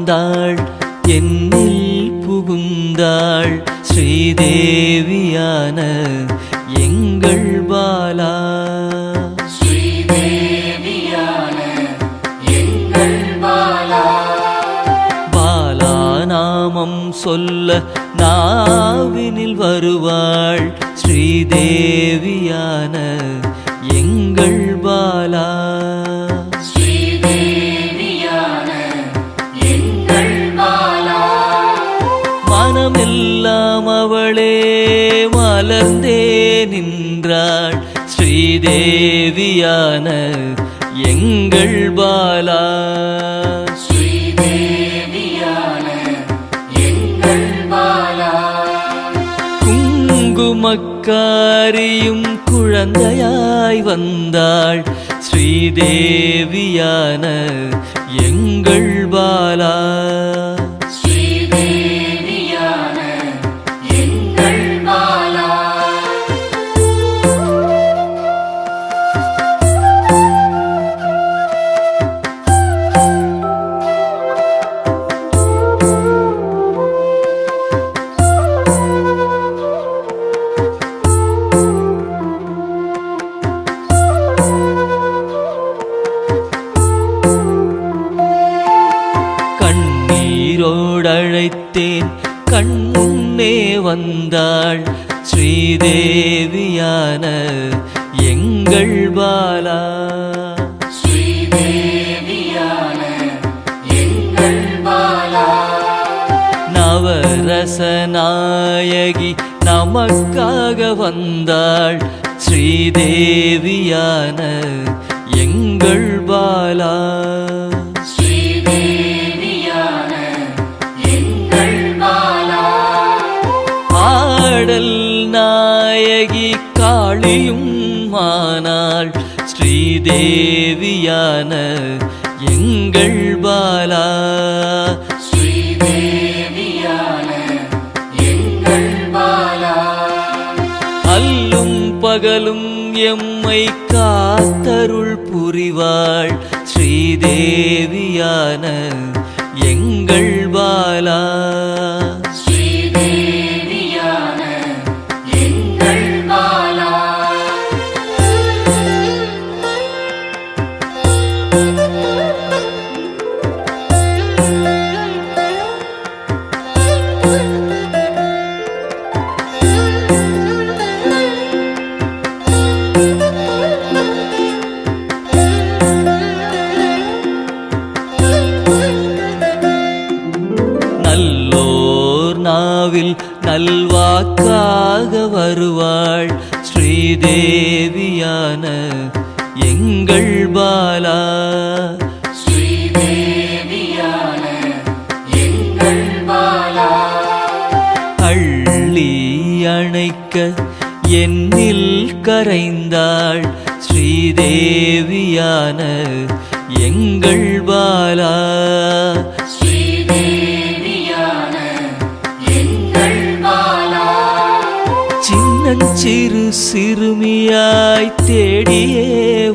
வந்தாள் என்னில் புகுந்தாள் ஸ்ரீதேவியான எங்கள் பாலா. ஸ்ரீதேவியான எங்கள் பாலா. பாலா நாமம் சொல்ல நாவினில் வருவாள் ஸ்ரீதேவியான எங்கள் பாலா. ஸ்ரீதேவியான எங்கள் பாலா. மனமெல்லாம் அவளே மலர்ந்தே நின்றாள் ஸ்ரீதேவியான எங்கள் பாலா. ஸ்ரீதேவியான எங்கள் பாலா. குங்குமக்காரியும் குழந்தையாய் வந்தாள் ஸ்ரீதேவியான எங்கள் பாலா. ஸ்ரீதேவியான எங்கள் பாலா. கண்ணீரோடழைத்தேன் கண்முன்னே வந்தாள் ஸ்ரீதேவியான எங்கள் பாலா. ஸ்ரீதேவியான எங்கள் பாலா. நவரசநாயகி நமக்காக வந்தாள் ஸ்ரீதேவியான எங்கள் பாலா. ஸ்ரீதேவியான எங்கள் பாலா. ஆடல் நாயகி காளியும் ஆனாள் ஸ்ரீதேவியான எங்கள் பாலா. ஸ்ரீதேவியான எங்கள் பாலா. அல்லும் பகலும் எம்மை காத்தருள் புரிவாள் ஸ்ரீதேவியான எங்கள் பாலா. ஸ்ரீதேவியான எங்கள் பாலா. நல்லோர் நாவில் நல்வாக்காக வருவாள் ஸ்ரீதேவியான எங்கள் பாலா. ஸ்ரீதேவியான எங்கள் பாலா. அள்ளி அணைக்க என்னில் கரைந்தாள் ஸ்ரீதேவியான எங்கள் பாலா. ஸ்ரீதேவியான எங்கள் பாலா. சின்னஞ்சிறு சிறுமியாய் தேடியே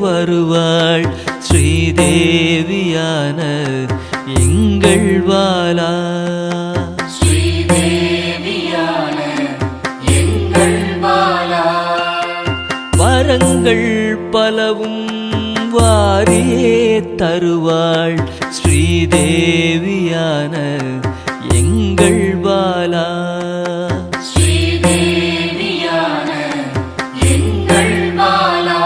வருவாள் ஸ்ரீதேவியான எங்கள் பாலா. ஸ்ரீதேவியான எங்கள் பாலா. வரங்கள் பலவும் வாரியே தருவாள் ஸ்ரீதேவியான எங்கள் பாலா. ஸ்ரீதேவியான எங்கள் பாலா.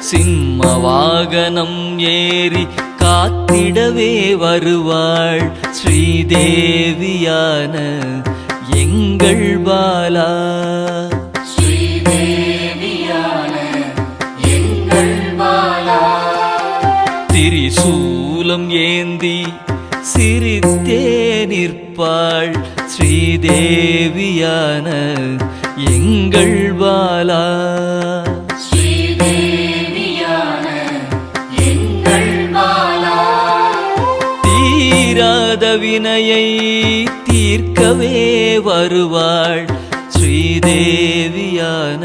சிம்ம வாகனம் ஏறி காத்திடவே வருவாள் ஸ்ரீதேவியான எங்கள் பாலா. ஸ்ரீதேவியான எங்கள் பாலா. திரிசூலம் ஏந்தி சிரித்தே நிற்பாள் ஸ்ரீதேவியான எங்கள் பாலா. ஸ்ரீதேவியான எங்கள் பாலா. தீராத வினையை தீர்க்கவே வருவாள் ஸ்ரீதேவியான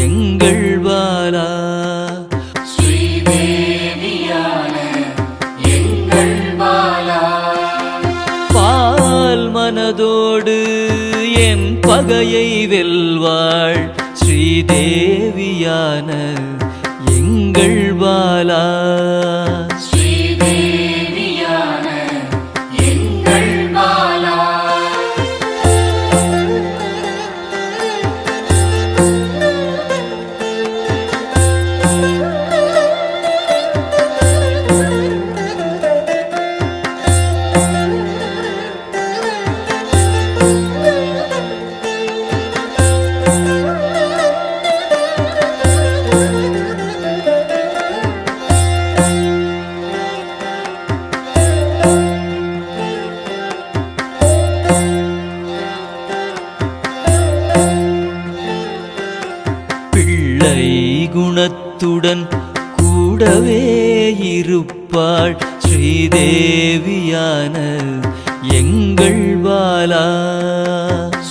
எங்கள் பாலா. ஸ்ரீதேவியான எங்கள் பாலா. பால் மனதோடு என் பகையை வெல்வாள் ஸ்ரீதேவியான எங்கள் பாலா. ஸ்ரீதேவியான எங்கள் பாலா. பிள்ளை குணத்துடன் கூடவே இருப்பாள் ஸ்ரீதேவியான எங்கள் பாலா.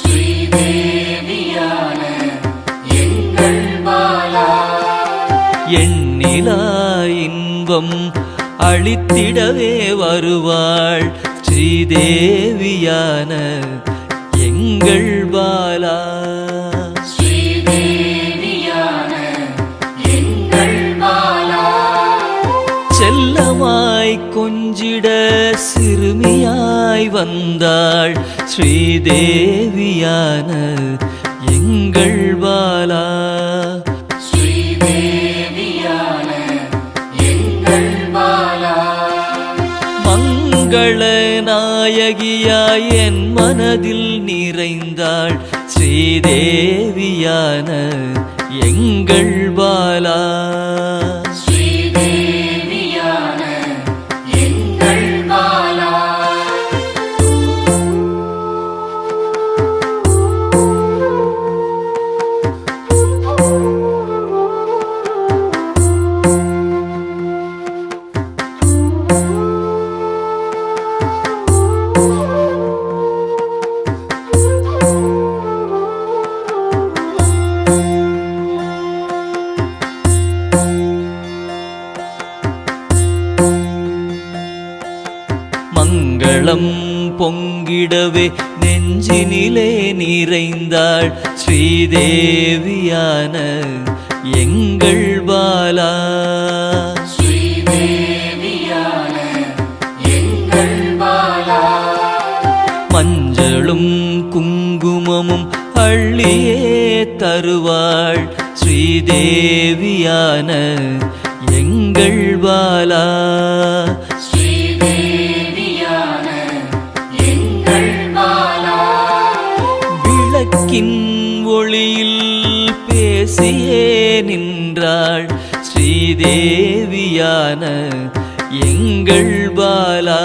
ஸ்ரீதேவியான எங்கள் பாலா. எண்ணிலா இன்பம் அளித்திடவே வருவாள் ஸ்ரீதேவியான எங்கள் பாலா. ஸ்ரீதேவியான எங்கள் பாலா. செல்லமாய் கொஞ்சிட சிறுமியாய் வந்தாள் ஸ்ரீதேவியான எங்கள் பாலா. ஸ்ரீதேவியான எங்கள் பாலா. மங்கள நாயகியாய் என் மனதில் நிறைந்தாள் ஸ்ரீதேவியான எங்கள் பாலா. ஸ்ரீதேவியான எங்கள் பாலா. மங்களம் பொங்கிடவே நெஞ்சினிலே நிறைந்தாள் ஸ்ரீதேவியான எங்கள் பாலா. ஸ்ரீதேவியான எங்கள் பாலா. மஞ்சளும் குங்குமமும் அள்ளியே தருவாள் ஸ்ரீதேவியான எங்கள் பாலா. ஸ்ரீதேவியான எங்கள் பாலா. விளக்கின் ஒளியில் பேசியே நின்றாள் ஸ்ரீதேவியான எங்கள் பாலா.